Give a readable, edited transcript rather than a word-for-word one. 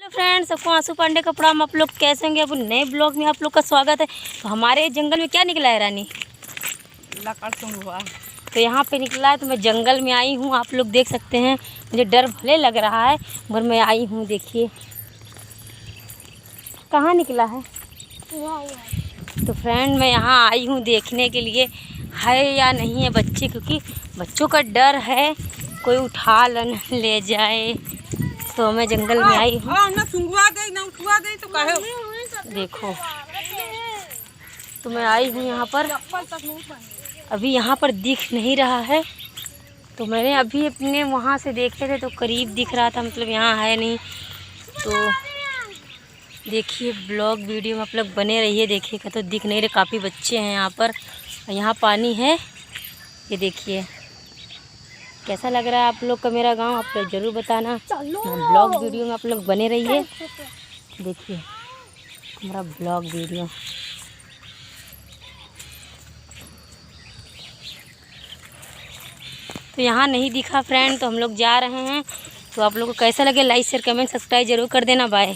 Friends, सबको आंसू पांडे का प्रणाम। आप लोग कैसे होंगे? अब नए ब्लॉग में आप लोग का स्वागत है। तो हमारे जंगल में क्या निकला है रानी? लकड़ हुआ। तो यहाँ पे निकला है, तो मैं जंगल में आई हूँ। आप लोग देख सकते हैं, मुझे डर भले लग रहा है मगर मैं आई हूँ। देखिए कहाँ निकला है। तो फ्रेंड मैं यहाँ आई हूँ देखने के लिए है या नहीं है बच्चे, क्योंकि बच्चों का डर है कोई उठा ले जाए। तो मैं जंगल में आई हूँ। देखो, तो मैं आई हूँ यहाँ पर। अभी यहाँ पर दिख नहीं रहा है, तो मैंने अभी अपने वहाँ से देखे थे तो करीब दिख रहा था, मतलब यहाँ है नहीं। तो देखिए ब्लॉग वीडियो में आप लोग बने रहिए, देखिएगा तो दिख नहीं रहे। काफ़ी बच्चे हैं यहाँ पर, यहाँ पानी है। ये देखिए कैसा लग रहा है आप लोग का मेरा गांव, आप लोग ज़रूर बताना। ब्लॉग वीडियो में आप लोग बने रहिए। देखिए हमारा ब्लॉग वीडियो। तो यहाँ नहीं दिखा फ्रेंड, तो हम लोग जा रहे हैं। तो आप लोग को कैसा लगे लाइक शेयर कमेंट सब्सक्राइब जरूर कर देना। बाय।